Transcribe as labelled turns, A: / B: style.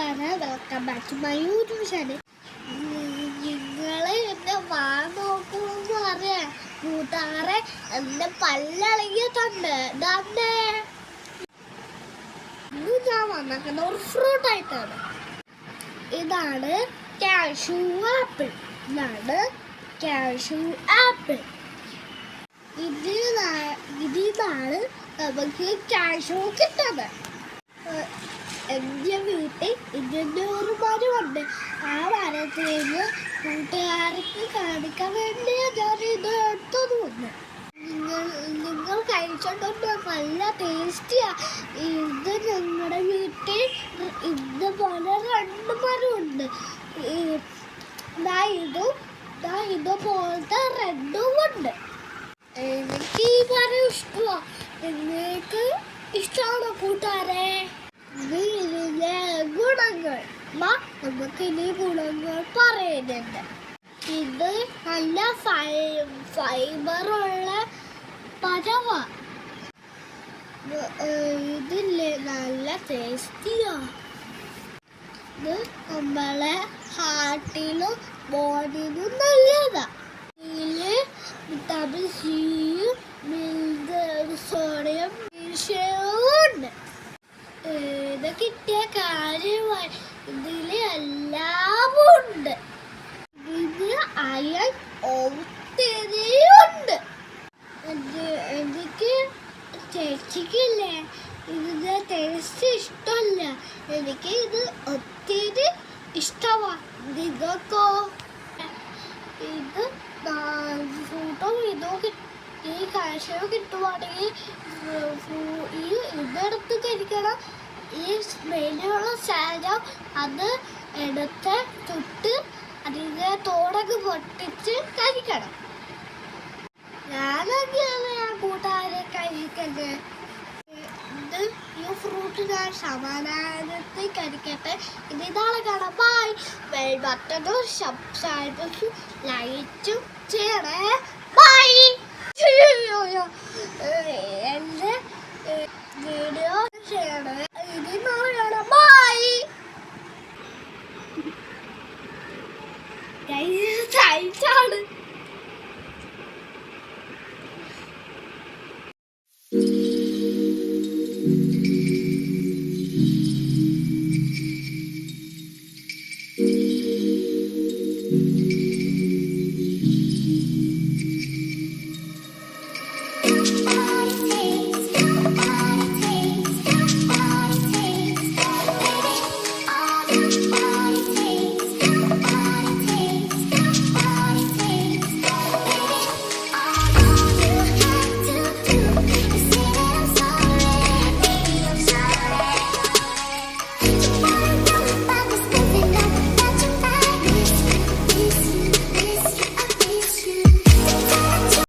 A: കൂട്ടുകാരെ welcome back to my YouTube channel. നിങ്ങൾ എന്നെ വാ നോക്കുമെന്ന് പറയാ കൂട്ടുകാരെ. എന്റെ പല്ലളകിയിട്ടുണ്ട്. ഇന്ന് ഞാൻ വന്നിരിക്കുന്ന ഒരു ഫ്രൂട്ട് ആയിട്ടാണ്. ഇതാണ് കാഷ്യൂ ആപ്പിൾ. ഇതിന്നാണ് നമുക്ക് കാഷ്യൂ കിട്ടുന്നത്. എൻ്റെ വീട്ടിൽ ഇതിൻ്റെ ഒരു മരമുണ്ട്. ആ മരത്തിൽ നിന്ന് കൂട്ടുകാർക്ക് കാണിക്കാൻ വേണ്ടി ഞാൻ ഇത് എടുത്തത് വന്നു. നിങ്ങൾ കഴിച്ചിട്ടുണ്ട്. നല്ല ടേസ്റ്റിയാ. ഇത് ഞങ്ങളുടെ വീട്ടിൽ ഇതുപോലെ 2 മരമുണ്ട്. ഇതുപോലത്തെ 2 ഉണ്ട്. എനിക്ക് ഈ മരം ഇഷ്ടമാണ്. നിങ്ങൾക്ക് ഇഷ്ടമാണോ കൂട്ടുകാരെ? ഇതിലെ ഗുണങ്ങൾ നമുക്ക് ഇനി ഗുണങ്ങൾ പറയുന്നുണ്ട്. ഇത് നല്ല ഫൈബറുള്ള പഴമാണ്. ഇതില്ലേ നല്ല ടേസ്റ്റിയാ. ഇത് നമ്മളെ ഹാർട്ടിലും ബോഡിയിലും നല്ലതാ. ഇതില് വിറ്റാമിൻ സിയും സോഡിയം ഉണ്ട്. ഇത് കിട്ടിയ കാര്യമായി ഇതില് എല്ലാം ഉണ്ട്. ഇത് അയൺ ഒത്തിരിയുണ്ട്. എനിക്ക് ചേച്ചിക്കില്ലേ ഇതിന്റെ ടേസ്റ്റ് ഇഷ്ടമല്ല. എനിക്ക് ഇത് ഒത്തിരി ഇഷ്ടമാണ്. നിങ്ങൾക്കോ? ഇത് ഫ്രൂട്ടോ ഈ കാഷ്യൂ കിട്ടുവാണെങ്കിൽ ഇതെടുത്ത് കഴിക്കണം. ഈ സ്മെല്ലുള്ള സാധനം അത് എടുത്ത് ചുട്ട് അതിൻ്റെ തോടൊക്കെ പൊട്ടിച്ച് കഴിക്കണം. ഞാനൊക്കെയാണ് കൂട്ടുകാരെ കഴിക്കുന്നത്. ഈ ഫ്രൂട്ട് ഞാൻ സമാധാനത്തിൽ കഴിക്കട്ടെ. ഇനി നാളെ കാണാം. ബൈ. ബെൽ ബട്ടണും സബ്സ്ക്രൈബും ലൈക്കും ചെയ്യണേ. ബൈ. എൻ്റെ വീഡിയോ ചെയ്യണേ. ഇനി നാളെ കാണാം.